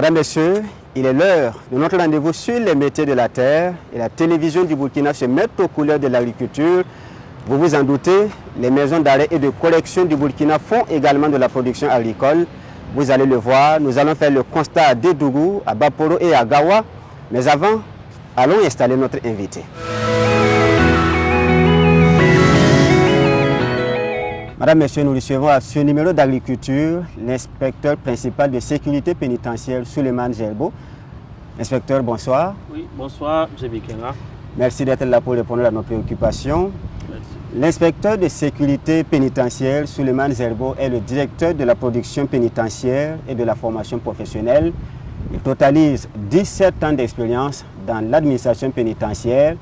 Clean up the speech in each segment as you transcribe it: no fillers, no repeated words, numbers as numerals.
Mesdames, Messieurs, il est l'heure de notre rendez-vous sur les métiers de la terre et la télévision du Burkina se met aux couleurs de l'agriculture. Vous vous en doutez, les maisons d'arrêt et de correction du Burkina font également de la production agricole. Vous allez le voir, nous allons faire le constat à Dédougou, à Baporo et à Gawa. Mais avant, allons installer notre invité. Madame, Monsieur, nous recevons à ce numéro d'agriculture l'inspecteur principal de sécurité pénitentiaire, Souleymane Gerbo. Inspecteur, bonsoir. Oui, bonsoir, M. Bikenga. Merci d'être là pour répondre à nos préoccupations. Merci. L'inspecteur de sécurité pénitentiaire, Souleymane Gerbo, est le directeur de la production pénitentiaire et de la formation professionnelle. Il totalise 17 ans d'expérience dans l'administration pénitentiaire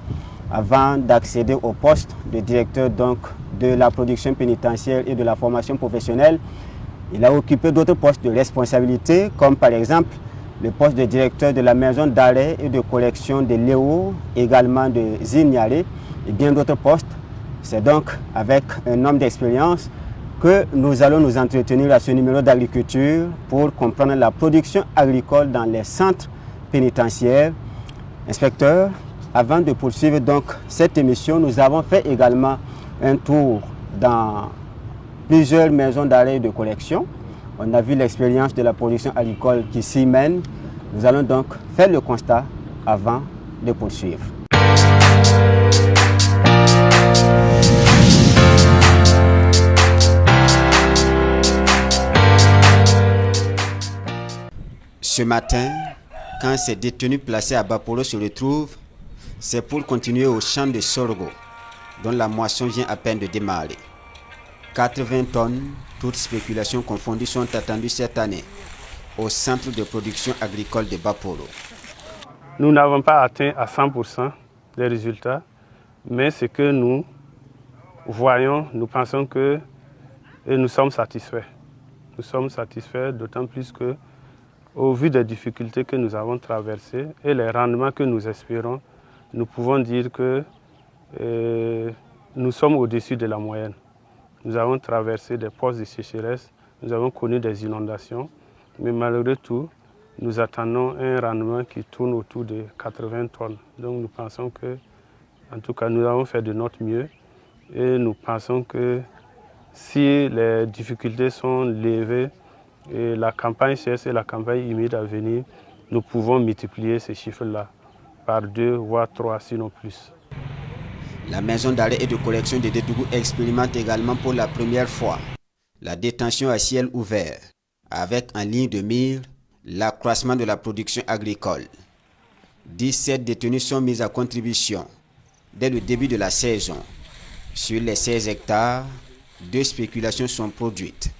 avant d'accéder au poste de directeur de la production pénitentiaire et de la formation professionnelle. Il a occupé d'autres postes de responsabilité, comme par exemple le poste de directeur de la maison d'arrêt et de correction de Léo, également de Zignaré, et bien d'autres postes. C'est donc avec un homme d'expérience que nous allons nous entretenir à ce numéro d'agriculture pour comprendre la production agricole dans les centres pénitentiaires. Inspecteur, avant de poursuivre donc cette émission, nous avons fait également un tour dans plusieurs maisons d'arrêt et de correction. On a vu l'expérience de la production agricole qui s'y mène. Nous allons donc faire le constat avant de poursuivre. Ce matin, quand ces détenus placés à Baporo se retrouvent, c'est pour continuer au champ de sorgho, dont la moisson vient à peine de démarrer. 80 tonnes, toutes spéculations confondues, sont attendues cette année au centre de production agricole de Baporo. Nous n'avons pas atteint à 100% les résultats, mais ce que nous voyons, nous pensons que nous sommes satisfaits. Nous sommes satisfaits d'autant plus que, au vu des difficultés que nous avons traversées et les rendements que nous espérons, nous pouvons dire que nous sommes au-dessus de la moyenne. Nous avons traversé des postes de sécheresse, nous avons connu des inondations, mais malgré tout, nous attendons un rendement qui tourne autour de 80 tonnes. Donc nous pensons que, en tout cas, nous avons fait de notre mieux et nous pensons que si les difficultés sont levées, et la campagne CS et la campagne humide à venir, nous pouvons multiplier ces chiffres-là par 2 voire 3, sinon plus. La maison d'arrêt et de correction de Dédougou expérimente également pour la première fois la détention à ciel ouvert, avec en ligne de mire l'accroissement de la production agricole. 17 détenus sont mis à contribution dès le début de la saison. Sur les 16 hectares, 2 spéculations sont produites.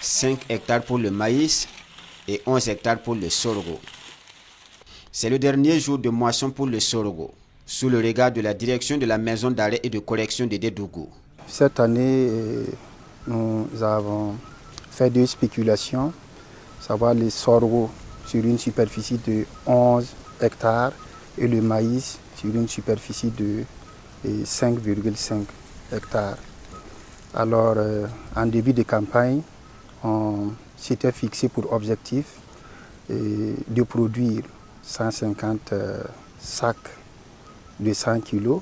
5 hectares pour le maïs et 11 hectares pour le sorgho. C'est le dernier jour de moisson pour le sorgho, sous le regard de la direction de la maison d'arrêt et de correction de Dédougou. Cette année, nous avons fait 2 spéculations, savoir le sorgho sur une superficie de 11 hectares et le maïs sur une superficie de 5,5 hectares. Alors, en début de campagne, on s'était fixé pour objectif de produire 150 sacs de 100 kg,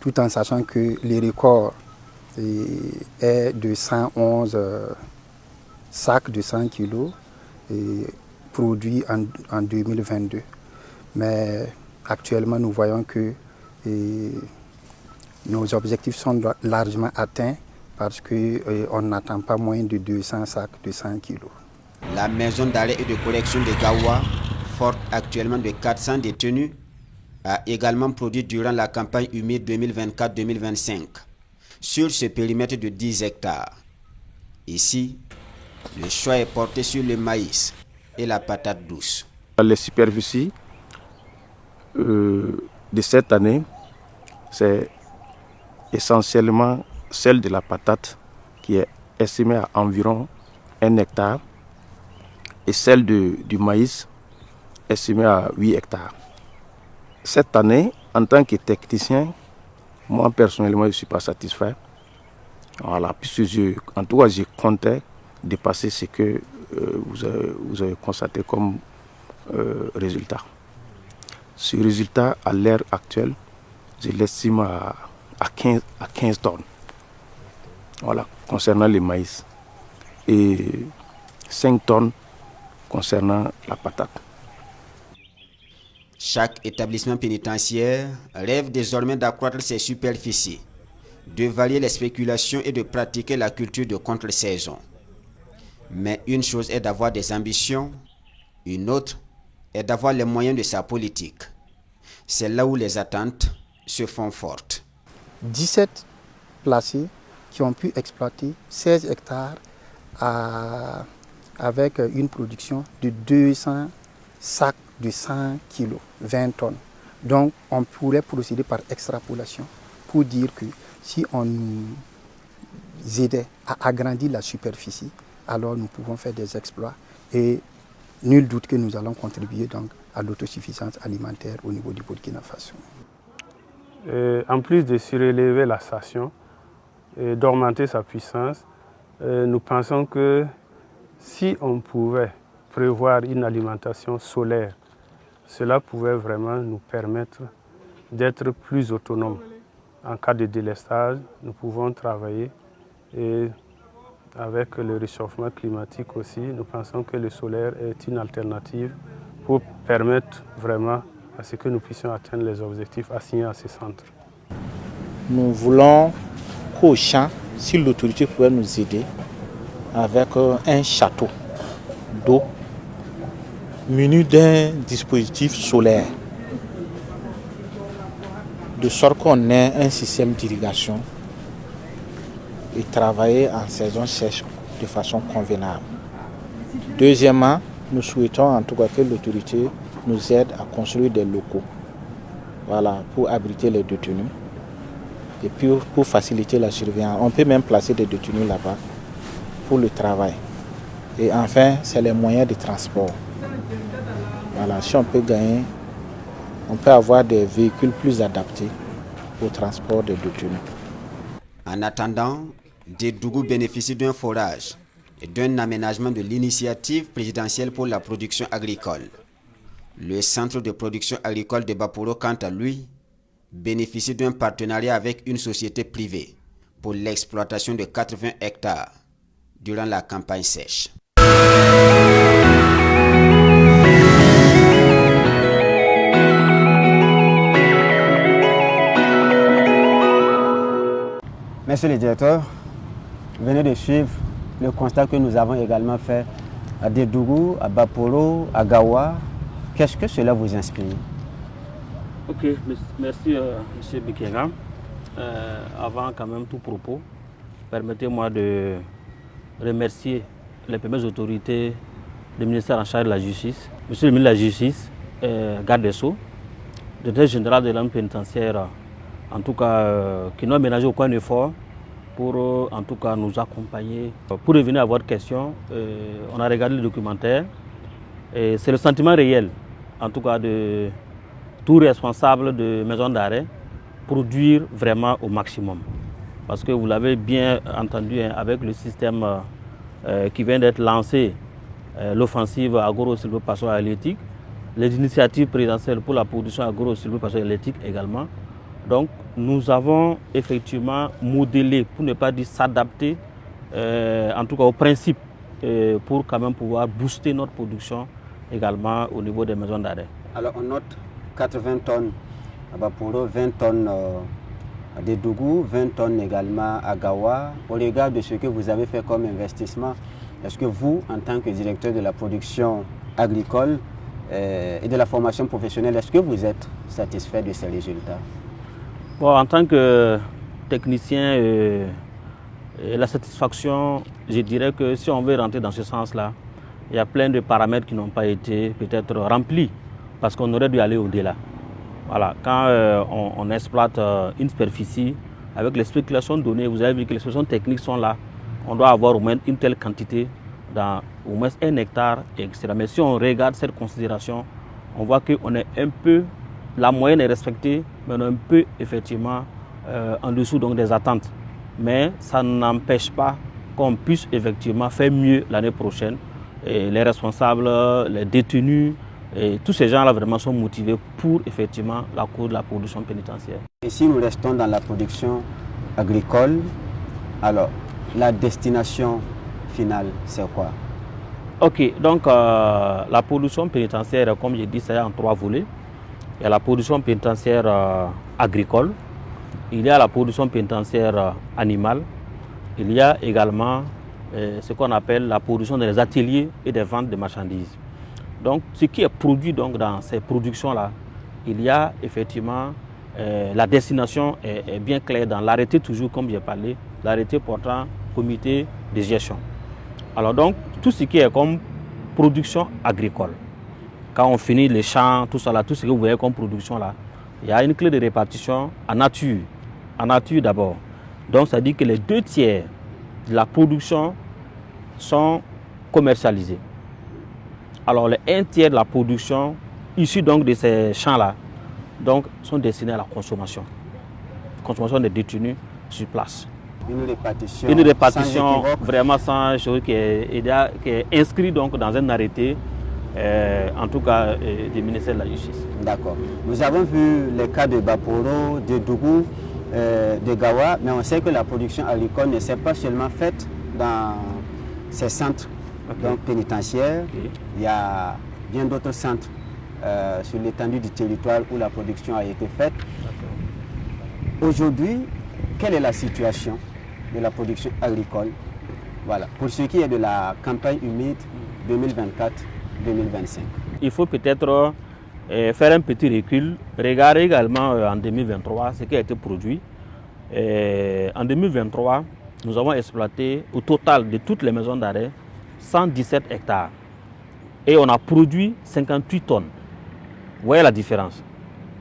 tout en sachant que le record est de 111 sacs de 100 kg produits en 2022. Mais actuellement, nous voyons que nos objectifs sont largement atteints parce qu'on n'attend pas moins de 200 sacs de 100 kg. La maison d'arrêt et de correction de Gawa, forte actuellement de 400 détenus, a également produit durant la campagne humide 2024-2025 sur ce périmètre de 10 hectares. Ici, le choix est porté sur le maïs et la patate douce. Les superficies de cette année, c'est essentiellement celle de la patate qui est estimée à environ 1 hectare et celle du maïs estimée à 8 hectares. Cette année, en tant que technicien, moi personnellement je ne suis pas satisfait. Voilà, puisque en tout cas je comptais dépasser ce que vous avez constaté comme résultat. Ce résultat, à l'heure actuelle, je l'estime à 15 tonnes. Voilà, concernant le maïs. Et 5 tonnes concernant la patate. Chaque établissement pénitentiaire rêve désormais d'accroître ses superficies, de varier les spéculations et de pratiquer la culture de contre-saison. Mais une chose est d'avoir des ambitions, une autre est d'avoir les moyens de sa politique. C'est là où les attentes se font fortes. 17 placés qui ont pu exploiter 16 hectares avec une production de 200 sacs de 100 kg, 20 tonnes. Donc on pourrait procéder par extrapolation pour dire que si on nous aidait à agrandir la superficie, alors nous pouvons faire des exploits et nul doute que nous allons contribuer donc à l'autosuffisance alimentaire au niveau du Burkina Faso. En plus de surélever la station et d'augmenter sa puissance, nous pensons que si on pouvait prévoir une alimentation solaire, cela pouvait vraiment nous permettre d'être plus autonomes. En cas de délestage, nous pouvons travailler et avec le réchauffement climatique aussi, nous pensons que le solaire est une alternative pour permettre vraiment à ce que nous puissions atteindre les objectifs assignés à ces centres. Nous voulons qu'au champ, si l'autorité pouvait nous aider avec un château d'eau muni d'un dispositif solaire, de sorte qu'on ait un système d'irrigation et travailler en saison sèche de façon convenable. Deuxièmement, nous souhaitons en tout cas que l'autorité nous aide à construire des locaux, voilà, pour abriter les détenus et puis pour faciliter la surveillance. On peut même placer des détenus là-bas pour le travail. Et enfin, c'est les moyens de transport. Voilà, si on peut gagner, on peut avoir des véhicules plus adaptés au transport des détenus. En attendant, Dédougou bénéficie d'un forage et d'un aménagement de l'initiative présidentielle pour la production agricole. Le centre de production agricole de Baporo, quant à lui, bénéficie d'un partenariat avec une société privée pour l'exploitation de 80 hectares durant la campagne sèche. Monsieur le directeur, venez de suivre le constat que nous avons également fait à Dédougou, à Baporo, à Gawa. Qu'est-ce que cela vous inspire? Ok, merci M. Bikenga. Avant quand même tout propos, permettez-moi de remercier les premières autorités du ministère en charge de la justice, Monsieur le ministre de la Justice, garde des Sceaux, le directeur général de l'arme pénitentiaire, en tout cas, qui n'ont ménagé aucun effort pour en tout cas nous accompagner. Pour revenir à votre question, on a regardé le documentaire et c'est le sentiment réel, en tout cas de tout responsable de maison d'arrêt, produire vraiment au maximum. Parce que vous l'avez bien entendu, hein, avec le système qui vient d'être lancé, l'offensive agro-sylvo-pastorale-halieutique, les initiatives présidentielles pour la production agro-sylvo-pastorale-halieutique également. Donc nous avons effectivement modélé, pour ne pas dire s'adapter, en tout cas au principe, pour quand même pouvoir booster notre production également au niveau des maisons d'arrêt. Alors on note 80 tonnes à Baporo, 20 tonnes à Dédougou, 20 tonnes également à Gawa. Au regard de ce que vous avez fait comme investissement, est-ce que vous, en tant que directeur de la production agricole et de la formation professionnelle, est-ce que vous êtes satisfait de ces résultats? Bon, en tant que technicien, la satisfaction, je dirais que si on veut rentrer dans ce sens-là, il y a plein de paramètres qui n'ont pas été peut-être remplis parce qu'on aurait dû aller au-delà. Voilà, quand on exploite une superficie avec les spéculations données, vous avez vu que les spéculations techniques sont là. On doit avoir au moins une telle quantité dans au moins 1 hectare, etc. Mais si on regarde cette considération, on voit qu'on est un peu, la moyenne est respectée, mais on est un peu effectivement en dessous donc, des attentes. Mais ça n'empêche pas qu'on puisse effectivement faire mieux l'année prochaine. les responsables, les détenus, et tous ces gens-là vraiment sont motivés pour effectivement la cause de la production pénitentiaire. Et si nous restons dans la production agricole, alors la destination finale, c'est quoi? Ok, donc la production pénitentiaire, comme j'ai dit, c'est en 3 volets. Il y a la production pénitentiaire agricole, il y a la production pénitentiaire animale, il y a également ce qu'on appelle la production des ateliers et des ventes de marchandises. Donc, ce qui est produit donc, dans ces productions-là, il y a effectivement la destination est bien claire dans l'arrêté, toujours comme j'ai parlé, l'arrêté portant comité de gestion. Alors donc, tout ce qui est comme production agricole, quand on finit les champs, tout ça là, tout ce que vous voyez comme production là, il y a une clé de répartition en nature d'abord. Donc, ça dit que les 2/3 de la production sont commercialisés. Alors les 1/3 de la production issue donc de ces champs-là donc, sont destinés à la consommation des détenus sur place. Une répartition vraiment sans chose qui est inscrite donc dans un arrêté, en tout cas du ministère de la Justice. D'accord. Nous avons vu les cas de Baporo, de Dougou, de Gawa, mais on sait que la production agricole ne s'est pas seulement faite dans ces centres donc, pénitentiaires. Okay. Il y a bien d'autres centres sur l'étendue du territoire où la production a été faite. Aujourd'hui, quelle est la situation de la production agricole? Voilà, pour ce qui est de la campagne humide 2024-2025. Il faut peut-être faire un petit recul, regarder également en 2023 ce qui a été produit. En 2023, nous avons exploité au total de toutes les maisons d'arrêt 117 hectares et on a produit 58 tonnes. Vous voyez la différence?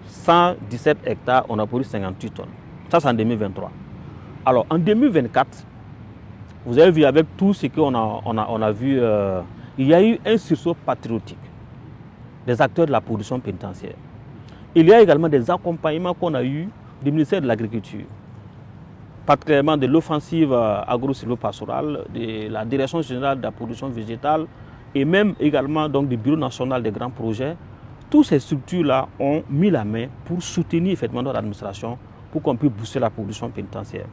117 hectares, on a produit 58 tonnes. Ça, c'est en 2023. Alors, en 2024, vous avez vu avec tout ce qu'on a vu, il y a eu un sursaut patriotique des acteurs de la production pénitentiaire. Il y a également des accompagnements qu'on a eu du ministère de l'Agriculture, particulièrement de l'offensive agro-silvopastorale, de la Direction générale de la production végétale et même également donc, du Bureau national des grands projets. Toutes ces structures-là ont mis la main pour soutenir effectivement notre administration pour qu'on puisse booster la production pénitentiaire.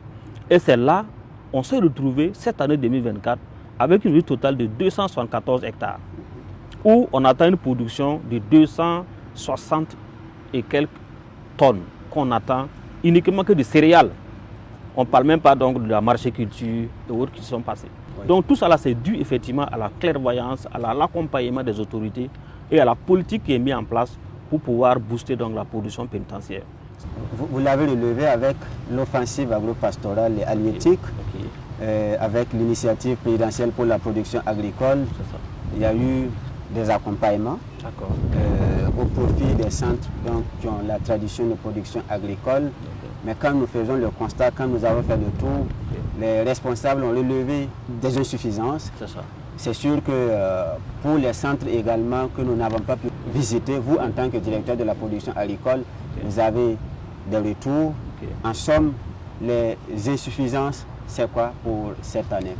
Et c'est là on s'est retrouvé cette année 2024 avec une ville totale de 274 hectares où on atteint une production de 260 et quelques tonnes qu'on attend uniquement que de céréales. On ne parle même pas donc de la marchiculture et autres qui sont passés. Oui. Donc tout ça là c'est dû effectivement à la clairvoyance, à l'accompagnement des autorités et à la politique qui est mise en place pour pouvoir booster donc la production pénitentiaire. Vous l'avez relevé avec l'offensive agro-pastorale et halieutique, avec l'initiative présidentielle pour la production agricole. Il y a eu des accompagnements au profit des centres donc, qui ont la tradition de production agricole. Mais quand nous faisons le constat, quand nous avons fait le tour, les responsables ont relevé des insuffisances. C'est sûr que pour les centres également que nous n'avons pas pu visiter, vous en tant que directeur de la production agricole, vous avez des retours. En somme, les insuffisances, c'est quoi pour cette année?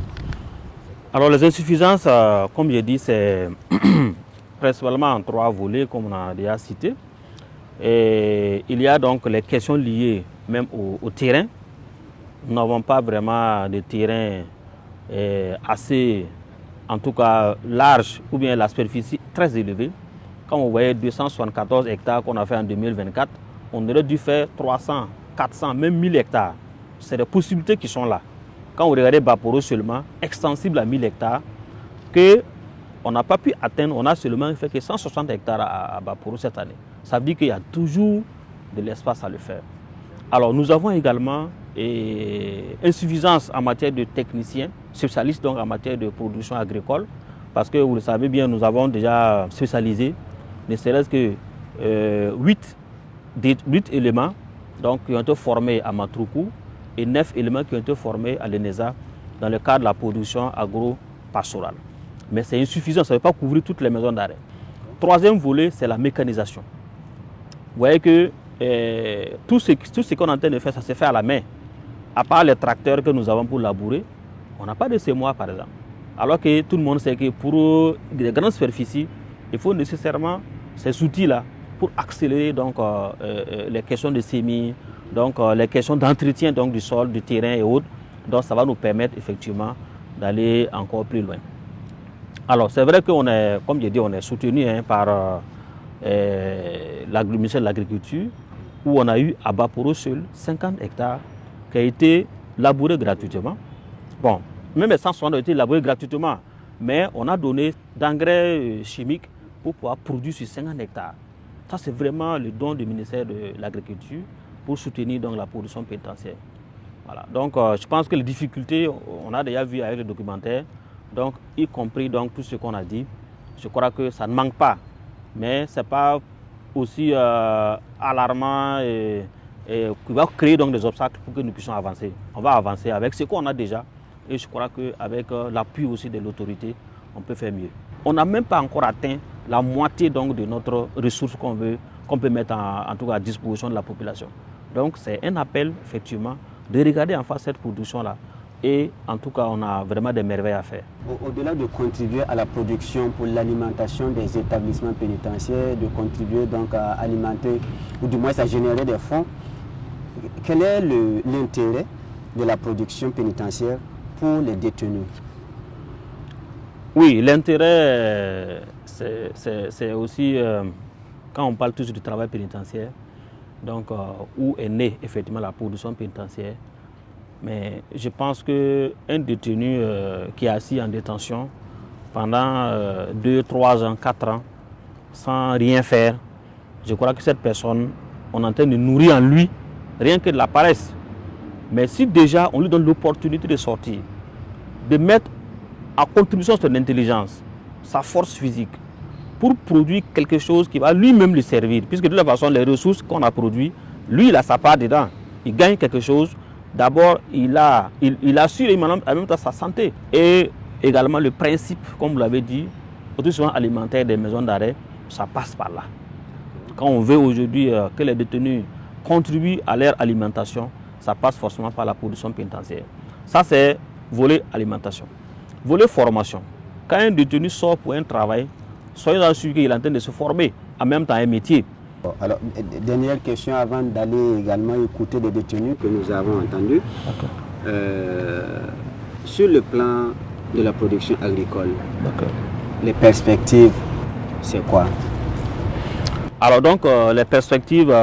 Alors les insuffisances, comme j'ai dit, c'est principalement en 3 volets, comme on a déjà cité. Et il y a donc les questions liées même au terrain. Nous n'avons pas vraiment de terrain assez, en tout cas large, ou bien la superficie très élevée. Quand on voyait 274 hectares qu'on a fait en 2024, on aurait dû faire 300, 400, même 1000 hectares. C'est des possibilités qui sont là. Quand vous regardez Baporo seulement, extensible à 1000 hectares, qu'on n'a pas pu atteindre, on a seulement fait que 160 hectares à Baporo cette année. Ça veut dire qu'il y a toujours de l'espace à le faire. Alors nous avons également insuffisance en matière de techniciens, spécialistes donc en matière de production agricole, parce que vous le savez bien, nous avons déjà spécialisé, ne serait-ce que 8 éléments donc, qui ont été formés à Matruku et 9 éléments qui ont été formés à l'ENESA dans le cadre de la production agro-pastorale. Mais c'est insuffisant, ça ne veut pas couvrir toutes les maisons d'arrêt. Troisième volet, c'est la mécanisation. Vous voyez que tout ce qu'on est en train de faire, ça se fait à la main. À part les tracteurs que nous avons pour labourer, on n'a pas de semoirs par exemple. Alors que tout le monde sait que pour des grandes superficies, il faut nécessairement ces outils-là pour accélérer donc, les questions de semis, donc les questions d'entretien du sol, du terrain et autres. Donc ça va nous permettre effectivement d'aller encore plus loin. Alors c'est vrai qu'on est, comme j'ai dit, on est soutenu par le ministère de l'Agriculture, où on a eu à Baporo seul 50 hectares qui a été labouré gratuitement. Bon, même les 160 ont été labourés gratuitement, mais on a donné d'engrais chimiques pour pouvoir produire sur 50 hectares. Ça, c'est vraiment le don du ministère de l'Agriculture pour soutenir donc, la production pénitentiaire. Voilà. Donc, je pense que les difficultés, on a déjà vu avec le documentaire, donc, y compris donc, tout ce qu'on a dit. Je crois que ça ne manque pas, mais ce n'est pas aussi alarmant et qui va créer donc, des obstacles pour que nous puissions avancer. On va avancer avec ce qu'on a déjà et je crois qu'avec l'appui aussi de l'autorité, on peut faire mieux. On n'a même pas encore atteint la moitié donc, de notre ressource qu'on peut mettre en tout cas à disposition de la population. Donc c'est un appel effectivement de regarder en face cette production-là. Et en tout cas, on a vraiment des merveilles à faire. Au-delà de contribuer à la production pour l'alimentation des établissements pénitentiaires, de contribuer donc à alimenter ou du moins à générer des fonds, quel est l'intérêt de la production pénitentiaire pour les détenus? Oui, l'intérêt, c'est aussi, quand on parle toujours du travail pénitentiaire, donc où est née effectivement la production pénitentiaire. Mais je pense qu'un détenu qui est assis en détention pendant 2, 3 ans, 4 ans, sans rien faire, je crois que cette personne, on est en train de nourrir en lui rien que de la paresse. Mais si déjà on lui donne l'opportunité de sortir, de mettre à contribution son intelligence, sa force physique, pour produire quelque chose qui va lui-même lui servir, puisque de toute façon les ressources qu'on a produites, lui il a sa part dedans, il gagne quelque chose. D'abord, il assure en même temps sa santé. Et également le principe, comme vous l'avez dit, souvent alimentaire des maisons d'arrêt, ça passe par là. Quand on veut aujourd'hui que les détenus contribuent à leur alimentation, ça passe forcément par la production pénitentiaire. Ça, c'est volet alimentation. Volet formation. Quand un détenu sort pour un travail, soyez assurés qu'il est en train de se former, en même temps un métier. Alors, dernière question avant d'aller également écouter les détenus que nous avons entendus. Sur le plan de la production agricole, les perspectives, c'est quoi? Alors donc, les perspectives,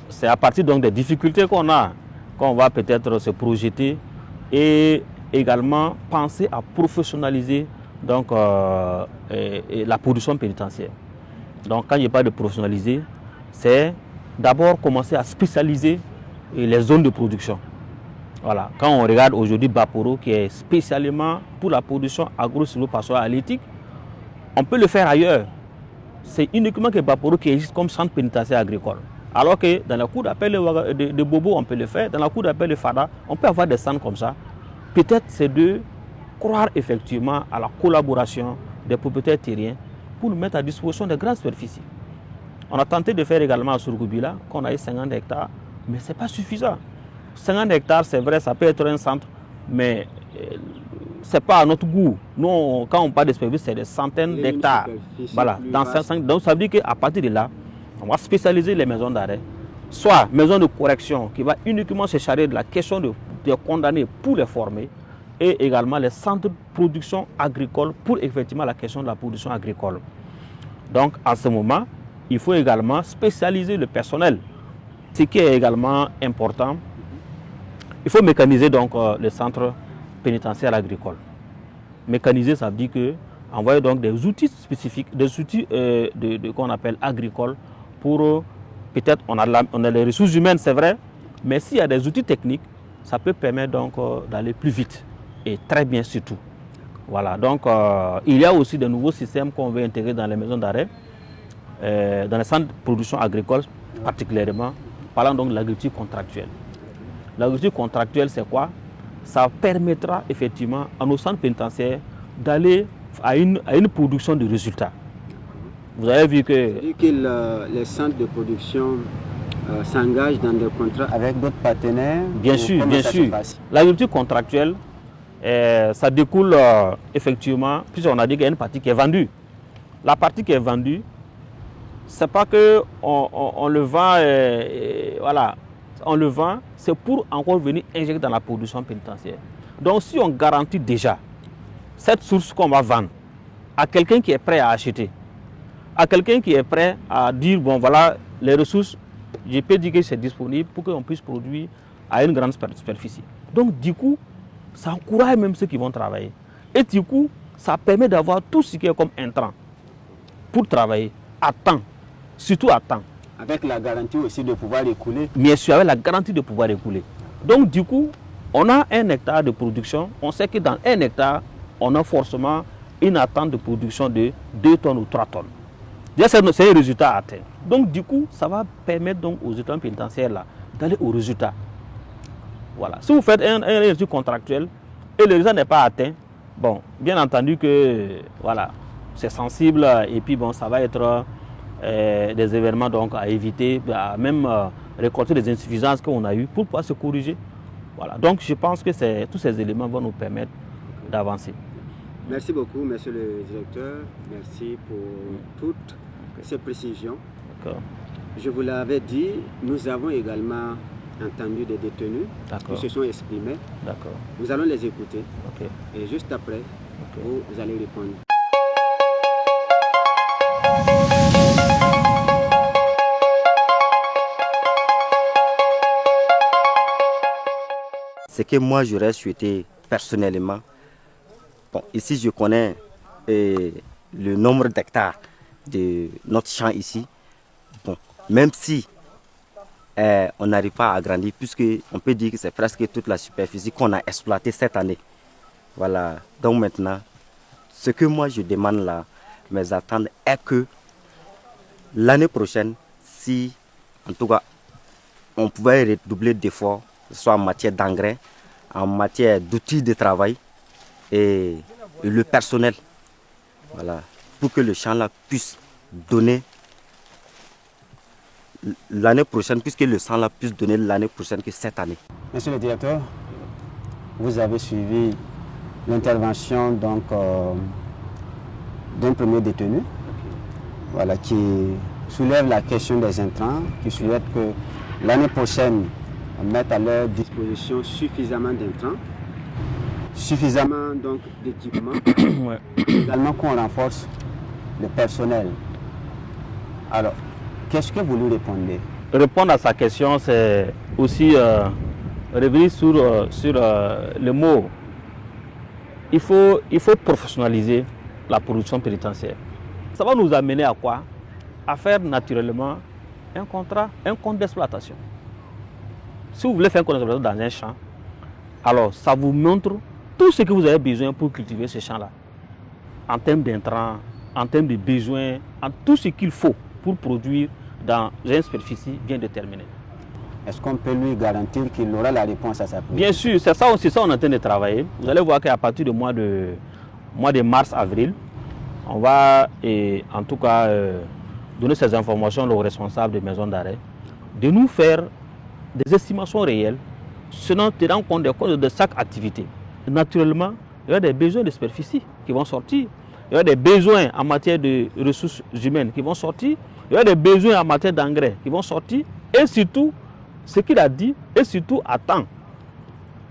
c'est à partir donc, des difficultés qu'on a, qu'on va peut-être se projeter et également penser à professionnaliser donc, la production pénitentiaire. Donc quand je parle de professionnaliser, c'est d'abord commencer à spécialiser les zones de production. Voilà. Quand on regarde aujourd'hui Baporo qui est spécialement pour la production agro-silvopastorale halieutique, on peut le faire ailleurs. C'est uniquement que Baporo qui existe comme centre pénitentiaire agricole. Alors que dans la cour d'appel de Bobo, on peut le faire. Dans la cour d'appel de Fada, on peut avoir des centres comme ça. Peut-être c'est de croire effectivement à la collaboration des propriétaires terriens pour nous mettre à disposition de grandes superficies. On a tenté de faire également à Surgoubila, qu'on a eu 50 hectares, mais ce n'est pas suffisant. 50 hectares, c'est vrai, ça peut être un centre, mais ce n'est pas à notre goût. Nous, quand on parle de superficie, c'est des centaines d'hectares. Voilà. Donc ça veut dire qu'à partir de là, on va spécialiser les maisons d'arrêt, soit maisons de correction qui va uniquement se charger de la question de condamner pour les former, et également les centres de production agricole pour effectivement la question de la production agricole. Donc à ce moment, il faut également spécialiser le personnel. Ce qui est également important, il faut mécaniser donc le centre pénitentiaire agricole. Mécaniser, ça veut dire que envoyer donc des outils spécifiques, des outils qu'on appelle agricoles pour peut-être on a les ressources humaines, c'est vrai, mais s'il y a des outils techniques, ça peut permettre donc d'aller plus vite et très bien surtout. Voilà, donc il y a aussi de nouveaux systèmes qu'on veut intégrer dans les maisons d'arrêt, dans les centres de production agricole particulièrement, parlant donc de l'agriculture contractuelle. L'agriculture contractuelle, c'est quoi? Ça permettra effectivement à nos centres pénitentiaires d'aller à une production de résultats. Vous avez vu que... Les centres de production s'engagent dans des contrats avec d'autres partenaires? Bien sûr, bien sûr. La rupture contractuelle, ça découle effectivement, puisqu'on a dit qu'il y a une partie qui est vendue. La partie qui est vendue, c'est pas que on le vend, voilà, on le vend, c'est pour encore venir injecter dans la production pénitentiaire. Donc si on garantit déjà cette source qu'on va vendre à quelqu'un qui est prêt à acheter, à quelqu'un qui est prêt à dire, bon voilà, les ressources, je peux dire que c'est disponible pour qu'on puisse produire à une grande superficie. Donc du coup, ça encourage même ceux qui vont travailler. Et du coup, ça permet d'avoir tout ce qui est comme intrant pour travailler à temps, surtout à temps. Avec la garantie aussi de pouvoir écouler. Bien sûr, avec la garantie de pouvoir écouler. Donc du coup, on a 1 hectare de production. On sait que dans 1 hectare, on a forcément une attente de production de 2 tonnes ou 3 tonnes. Déjà, c'est un résultat à atteindre. Donc du coup, ça va permettre donc aux états pénitentiaires là d'aller au résultat. Voilà. Si vous faites un résultat contractuel et le résultat n'est pas atteint, bon, bien entendu que voilà, c'est sensible et puis bon, ça va être des événements donc à éviter, à même récolter les insuffisances qu'on a eues pour pouvoir se corriger. Voilà. Donc je pense que tous ces éléments vont nous permettre d'avancer. Merci beaucoup, monsieur le directeur. Merci pour toutes ces précisions. Je vous l'avais dit, nous avons également entendu des détenus qui se sont exprimés. Nous allons les écouter. Et juste après, vous allez répondre. Ce que moi j'aurais souhaité personnellement, bon, ici je connais le nombre d'hectares de notre champ ici. Bon, même si on n'arrive pas à agrandir, puisqu'on peut dire que c'est presque toute la superficie qu'on a exploitée cette année. Voilà, donc maintenant, ce que moi je demande là, mes attentes est que l'année prochaine, si en tout cas on pouvait redoubler d'efforts, que ce soit en matière d'engrais, en matière d'outils de travail et le personnel, voilà, pour que le champ là puisse donner l'année prochaine, puisque le sang là puisse donner l'année prochaine que cette année. Monsieur le directeur, vous avez suivi l'intervention donc d'un premier détenu, voilà, qui soulève la question des intrants, qui souhaite que l'année prochaine on mette à leur disposition suffisamment d'intrants, suffisamment donc d'équipements, également qu'on renforce le personnel. Alors, qu'est-ce que vous lui répondez? Répondre à sa question, c'est aussi revenir sur le mot. Il faut professionnaliser la production pénitentiaire. Ça va nous amener à quoi? À faire naturellement un compte d'exploitation. Si vous voulez faire un compte d'exploitation dans un champ, alors ça vous montre tout ce que vous avez besoin pour cultiver ce champ-là. En termes d'intrants, en termes de besoins, en tout ce qu'il faut pour produire dans une superficie bien déterminée. Est-ce qu'on peut lui garantir qu'il aura la réponse à sa question? Bien sûr, c'est ça aussi, on est en train de travailler. Vous allez voir qu'à partir du mois de mars-avril, on va en tout cas donner ces informations aux responsables des maisons d'arrêt, de nous faire des estimations réelles, selon tenant compte de chaque activité. Naturellement, il y a des besoins de superficie qui vont sortir, il y a des besoins en matière de ressources humaines qui vont sortir, il y a des besoins en matière d'engrais qui vont sortir, et surtout, ce qu'il a dit, et surtout à temps.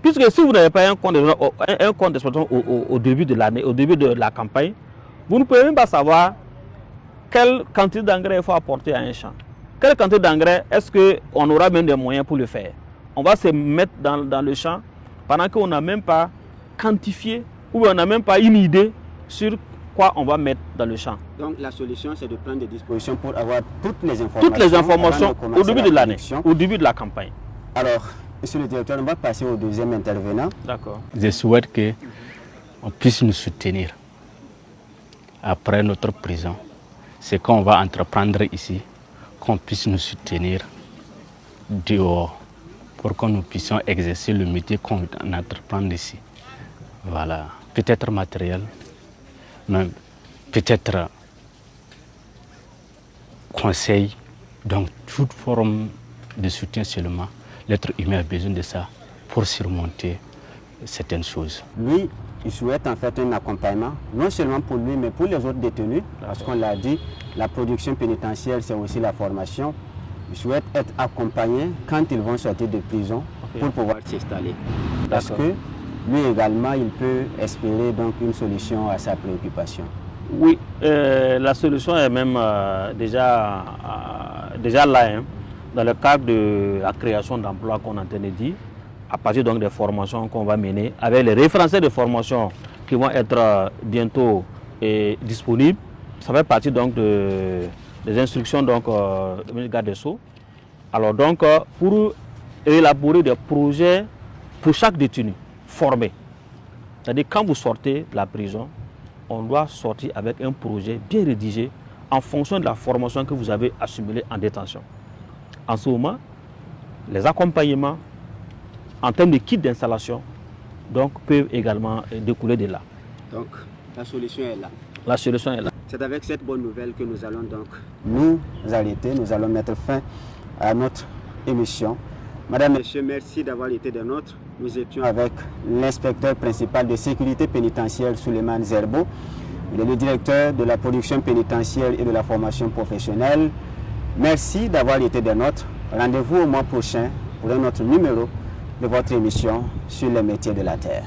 Puisque si vous n'avez pas un compte d'exploitation au début de l'année, au début de la campagne, vous ne pouvez même pas savoir quelle quantité d'engrais il faut apporter à un champ. Quelle quantité d'engrais est-ce qu'on aura même des moyens pour le faire? On va se mettre dans le champ pendant qu'on n'a même pas quantifié ou on n'a même pas une idée sur quoi on va mettre dans le champ. Donc la solution, c'est de prendre des dispositions pour avoir toutes les informations au début de l'année, au début de la campagne. Alors, monsieur le directeur, on va passer au deuxième intervenant. D'accord. Je souhaite qu'on puisse nous soutenir après notre prison. Ce qu'on va entreprendre ici, qu'on puisse nous soutenir dehors pour que nous puissions exercer le métier qu'on entreprend ici. Voilà, peut-être matériel, mais peut-être conseil, donc toute forme de soutien seulement. L'être humain a besoin de ça pour surmonter certaines choses. Lui, il souhaite en fait un accompagnement, non seulement pour lui, mais pour les autres détenus, parce qu'on l'a dit, la production pénitentiaire, c'est aussi la formation. Il souhaite être accompagné quand ils vont sortir de prison pour pouvoir s'installer. Parce que lui également, il peut espérer donc une solution à sa préoccupation. Oui, la solution est même déjà là, hein, dans le cadre de la création d'emplois qu'on entendait dire, à partir donc des formations qu'on va mener, avec les référentiels de formation qui vont être bientôt disponibles. Ça fait partie donc des instructions donc, du ministre garde des Sceaux. Alors donc, pour élaborer des projets pour chaque détenu formé. C'est-à-dire quand vous sortez de la prison, on doit sortir avec un projet bien rédigé en fonction de la formation que vous avez assimilée en détention. En ce moment, les accompagnements en termes de kits d'installation donc, peuvent également découler de là. Donc, la solution est là. La solution est là. C'est avec cette bonne nouvelle que nous allons donc nous arrêter, nous allons mettre fin à notre émission. Madame, Messieurs, merci d'avoir été des nôtres. Nous étions avec l'inspecteur principal de sécurité pénitentiaire, Souleymane Zerbo. Il est le directeur de la production pénitentiaire et de la formation professionnelle. Merci d'avoir été des nôtres. Rendez-vous au mois prochain pour un autre numéro de votre émission sur les métiers de la terre.